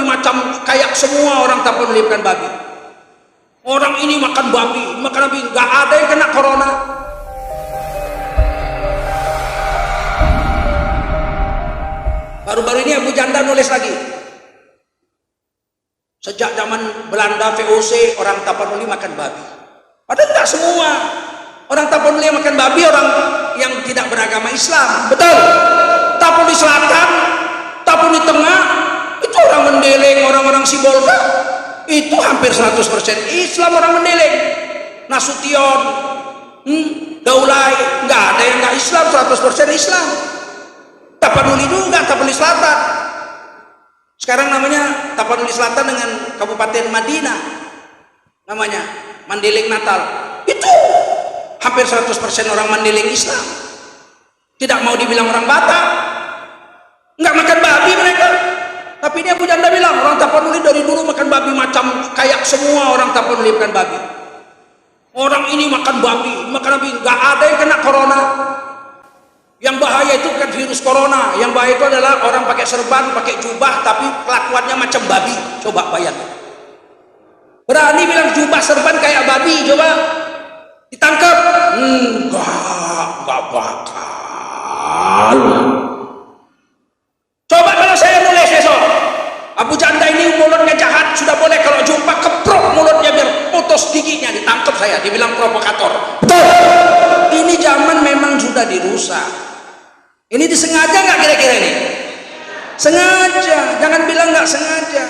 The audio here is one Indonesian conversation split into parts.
macam kayak semua orang Tapanuli makan babi. Orang ini makan babi, nggak ada yang kena corona. Baru-baru ini Abu Janda nulis lagi. Sejak zaman Belanda VOC orang Tapanuli makan babi. Padahal nggak semua orang Tapanuli yang makan babi orang yang tidak beragama Islam. Betul. Tapanuli Selatan, Tapanuli Tengah itu orang Mendeleng, orang-orang Sibolga itu hampir 100% Islam orang Mendeleng. Nasution, Daulay, nggak ada yang nggak Islam, 100% Islam. Tapanuli juga, Tapanuli Selatan. Sekarang namanya Tapanuli Selatan dengan Kabupaten Madinah. Namanya Mandeling Natal. Itu hampir 100% orang Mandeling Islam. Tidak mau dibilang orang Batak. Nggak makan babi mereka. Tapi ini Abu Janda bilang, orang Tapanuli dari dulu makan babi macam kayak semua orang Tapanuli makan babi. Orang ini makan babi, nggak ada yang kena corona. Yang bahaya itu bukan virus corona, yang bahaya itu adalah orang pakai serban, pakai jubah, tapi kelakuannya macam babi. Coba bayangkan. Berani bilang jubah serban kayak babi, coba ditangkap. Enggak bakal. Coba kalau saya nulis besok, Abu Janda ini mulutnya jahat, sudah boleh kalau jumpa keprok mulutnya biar putus giginya, ditangkap saya, dibilang provokator. Betul. Ini zaman memang sudah dirusak. Ini disengaja nggak kira-kira ini? Sengaja, jangan bilang nggak sengaja.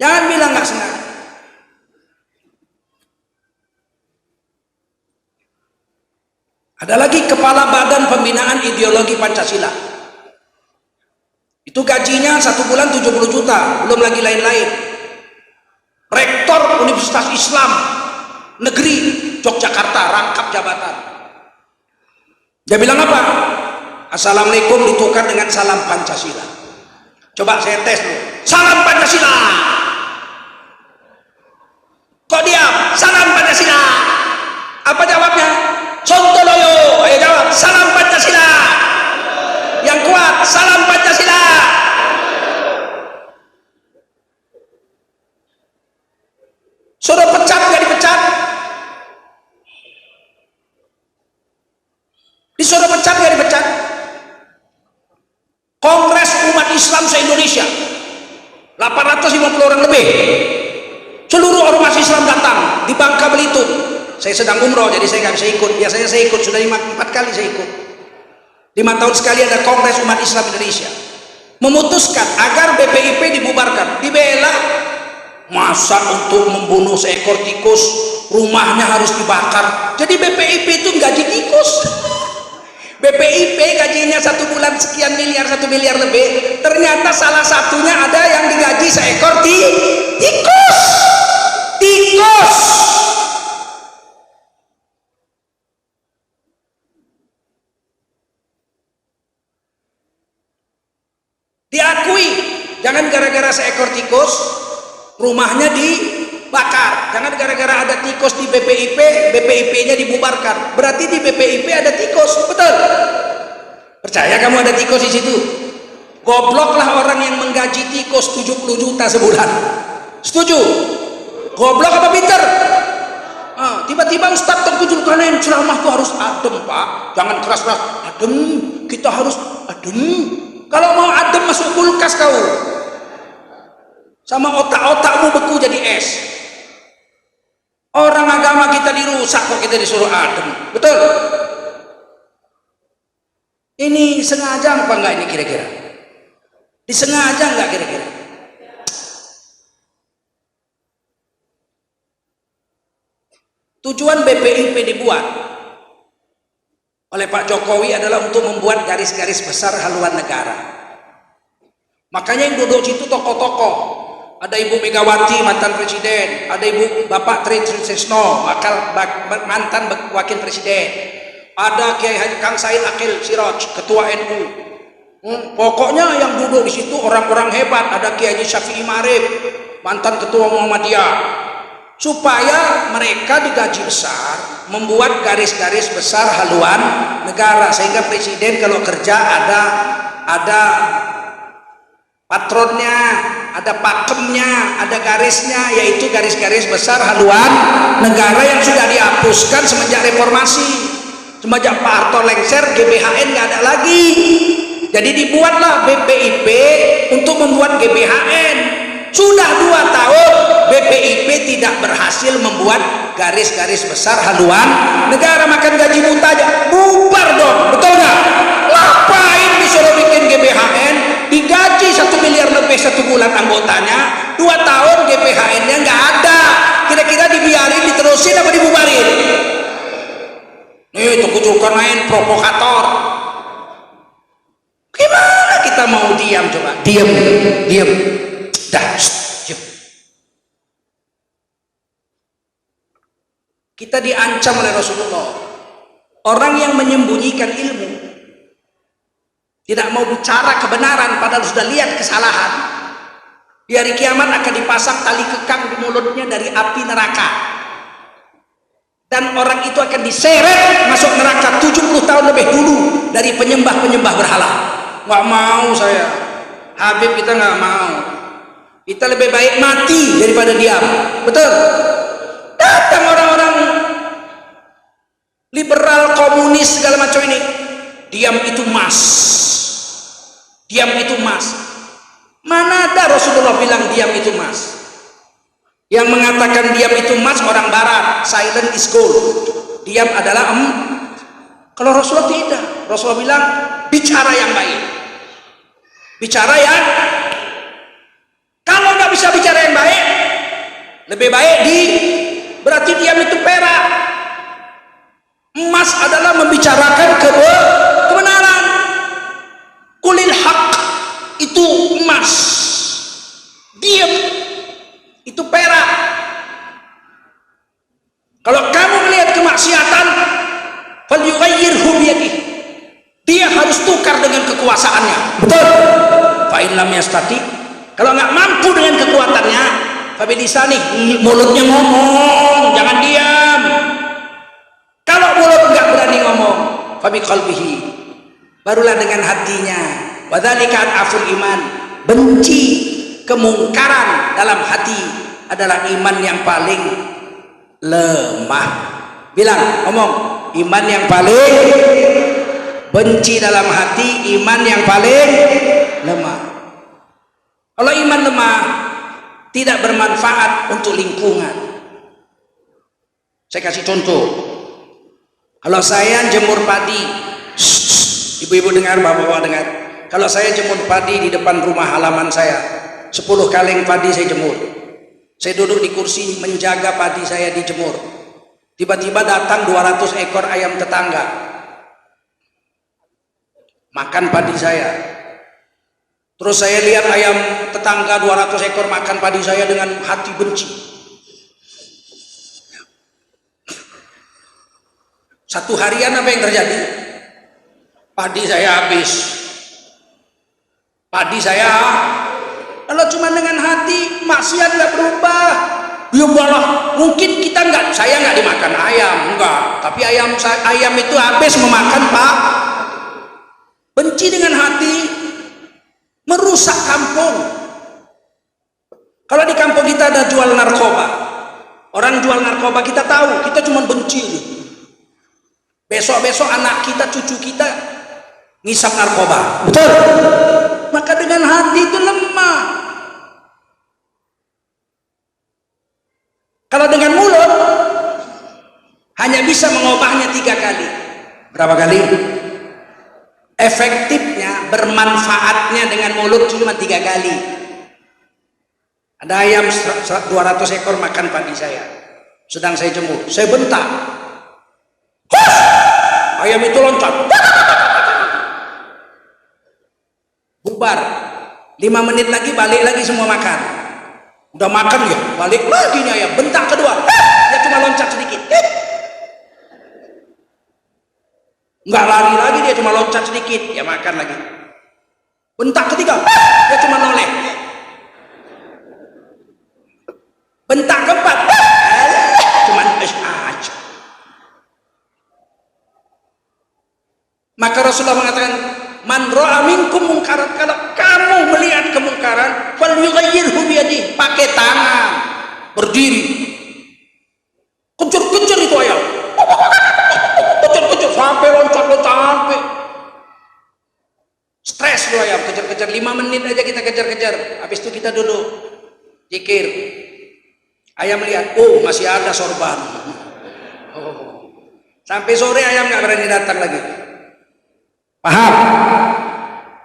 Jangan bilang nggak sengaja. Ada lagi Kepala Badan Pembinaan Ideologi Pancasila. Itu gajinya 1 bulan 70 juta, belum lagi lain-lain. Rektor Universitas Islam Negeri Yogyakarta rangkap jabatan. Dia bilang apa? Assalamualaikum ditukar dengan salam Pancasila. Coba saya tes dulu. Salam Pancasila. Kok diam? Salam Pancasila. Apa jawabnya? Sontoloyo. Ayo jawab. Salam Pancasila. Yang kuat. Salam Pancasila. Suruh pecat nggak dipecat? Disuruh pecat nggak dipecat? Kongres Umat Islam se-Indonesia 850 orang lebih, seluruh ormas Islam datang di Bangka Belitung. Saya sedang umroh jadi saya nggak bisa ikut. Biasanya saya ikut, sudah 4 kali saya ikut. 5 tahun sekali ada Kongres Umat Islam Indonesia memutuskan agar BPIP dibubarkan. Dibela, masa untuk membunuh seekor tikus rumahnya harus dibakar. Jadi BPIP itu gaji tikus. BPIP gajinya 1 bulan sekian miliar, 1 miliar lebih. Ternyata salah satunya ada yang digaji seekor tikus. Tikus. Diakui, jangan gara-gara seekor tikus rumahnya dibakar. Jangan gara-gara ada tikus di BPIP, BPIP-nya dibubarkan. Berarti di BPIP ada tikus, betul? Percaya kamu ada tikus di situ? Gobloklah orang yang menggaji tikus 70 juta sebulan. Setuju? Goblok apa pinter? Tiba-tiba Ustadz terkejut karena ceramah tuh harus adem, Pak. Jangan keras-keras. Adem, kita harus adem. Kalau mau adem masuk kulkas kau. Sama otak-otakmu beku jadi es. Orang agama kita dirusak kok kita disuruh adem. Betul? Ini sengaja apa enggak ini kira-kira? Disengaja enggak kira-kira? Tujuan BPIP dibuat oleh Pak Jokowi adalah untuk membuat garis-garis besar haluan negara. Makanya yang duduk situ tokoh-tokoh. Ada Ibu Megawati mantan presiden, ada Ibu Bapak Tri Trisno mantan wakil presiden, ada Kiai Haji Kang Said Akil Siraj ketua NU. Pokoknya yang duduk di situ orang-orang hebat. Ada Kiai Haji Syafi'i Ma'arif mantan ketua Muhammadiyah. Supaya mereka digaji besar, membuat garis-garis besar haluan negara, sehingga presiden kalau kerja ada patronnya, ada pakemnya, ada garisnya, yaitu garis-garis besar haluan negara yang sudah dihapuskan semenjak reformasi. Semenjak Pak Harto lengser, GBHN nggak ada lagi. Jadi dibuatlah BPIP untuk membuat GBHN. Sudah 2 tahun BPIP tidak berhasil membuat garis-garis besar haluan negara, makan gaji buta aja. Bubar dong, betul nggak? Ngapain disuruh bikin GBHN? Digaji 1 miliar lebih 1 bulan anggotanya, 2 tahun GBHN-nya nggak ada. Kira-kira dibiarin, diterusin apa dibubarin? Itu kucukan main provokator. Gimana kita mau diam coba? Diam. Dah, diam. Kita diancam oleh Rasulullah. Orang yang menyembunyikan ilmu, tidak mau bicara kebenaran padahal sudah lihat kesalahan, di hari kiamat akan dipasang tali kekang di mulutnya dari api neraka. Dan orang itu akan diseret masuk neraka 70 tahun lebih dulu dari penyembah-penyembah berhala. Nggak mau saya, Habib, kita nggak mau. Kita lebih baik mati daripada diam. Betul? Datang orang-orang liberal, komunis, segala macam ini. Diam itu emas. Diam itu emas. Mana ada Rasulullah bilang diam itu emas? Yang mengatakan diam itu emas orang barat, silent is gold. Diam adalah Kalau Rasulullah tidak. Rasulullah bilang bicara yang baik. Bicara yang, kalau nggak bisa bicara yang baik, lebih baik berarti diam itu perak. Emas adalah membicarakan kebenaran. Kulil haq itu emas. Diam itu perak. Kalau kamu melihat kemaksiatan, falyughayyirhu biyadihi, dia harus tukar dengan kekuasaannya. Betul? Fa in lam yastati, kalau nggak mampu dengan kekuatannya, fa bilisanihi, mulutnya ngomong, jangan diam. Kalau mulut nggak berani ngomong, fa biqalbihi, barulah dengan hatinya. Wa dzalika aful iman, benci kemungkaran dalam hati adalah iman yang paling lemah. Bilang, ngomong, iman yang paling benci dalam hati, iman yang paling lemah. Kalau iman lemah, tidak bermanfaat untuk lingkungan. Saya kasih contoh. Kalau saya jemur padi, ibu-ibu dengar, bapak-bapak dengar. Kalau saya jemur padi di depan rumah halaman saya, 10 kaleng padi saya jemur. Saya duduk di kursi menjaga padi saya dijemur. Tiba-tiba datang 200 ekor ayam tetangga, makan padi saya. Terus saya lihat ayam tetangga 200 ekor makan padi saya dengan hati benci. Satu harian apa yang terjadi? Padi saya habis. Padi saya, kalau cuma dengan hati, maksiat nggak berubah. Ya malah mungkin saya nggak dimakan ayam, enggak. Tapi ayam itu habis memakan Pak. Benci dengan hati, merusak kampung. Kalau di kampung kita ada jual narkoba, orang jual narkoba kita tahu, kita cuma benci. Besok-besok anak kita, cucu kita ngisap narkoba. Betul? Maka dengan hati itu lemah. Kalau dengan mulut hanya bisa mengubahnya 3 kali. Berapa kali? Efektifnya, bermanfaatnya dengan mulut cuma 3 kali. Ada ayam 200 ekor makan padi saya, sedang saya jemur, saya bentak. Hush! Ayam itu loncat, bubar. 5 menit lagi balik lagi semua makan. Udah makan ya, balik lagi nih ayam, bentak kedua, dia cuma loncat sedikit, nggak lari lagi, dia cuma loncat sedikit, ya makan lagi. Bentak ketiga, dia cuma noleh. Bentak keempat, cuma aja. Maka Rasulullah mengatakan, man ra'a minkum mungkaran, kalau kamu melihat kemungkaran, aja kita kejar-kejar. Habis itu kita duduk zikir. Ayam lihat, oh masih ada sorban. Oh. Sampai sore ayam nggak berani datang lagi. Paham?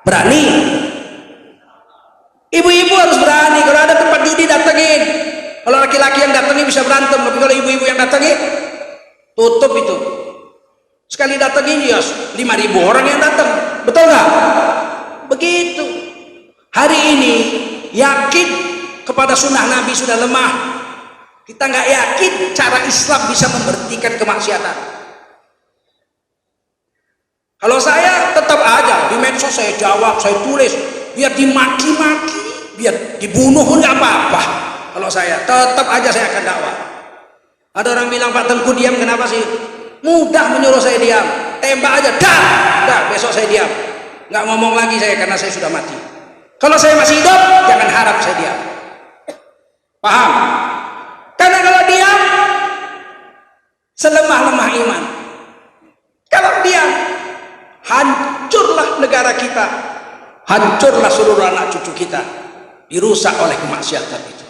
Berani. Ibu-ibu harus berani. Kalau ada tempat judi datengin. Kalau laki-laki yang datengin bisa berantem. Tapi kalau ibu-ibu yang datengin, tutup itu. Sekali datengin ya 5.000 orang yang datang. Betul nggak? Begitu. Hari ini yakin kepada sunnah Nabi sudah lemah. Kita nggak yakin cara Islam bisa memberhentikan kemaksiatan. Kalau saya tetap aja di medsos saya jawab, saya tulis, biar dimaki-maki, biar dibunuh pun nggak apa-apa. Kalau saya tetap aja saya akan dakwah. Ada orang bilang Pak Tengku diam, kenapa sih? Mudah menyuruh saya diam, tembak aja, dah besok saya diam, nggak ngomong lagi saya karena saya sudah mati. Kalau saya masih hidup, jangan harap saya diam. Paham? Karena kalau diam, selemah-lemah iman. Kalau diam, hancurlah negara kita, hancurlah seluruh anak cucu kita, dirusak oleh kemaksiatan itu.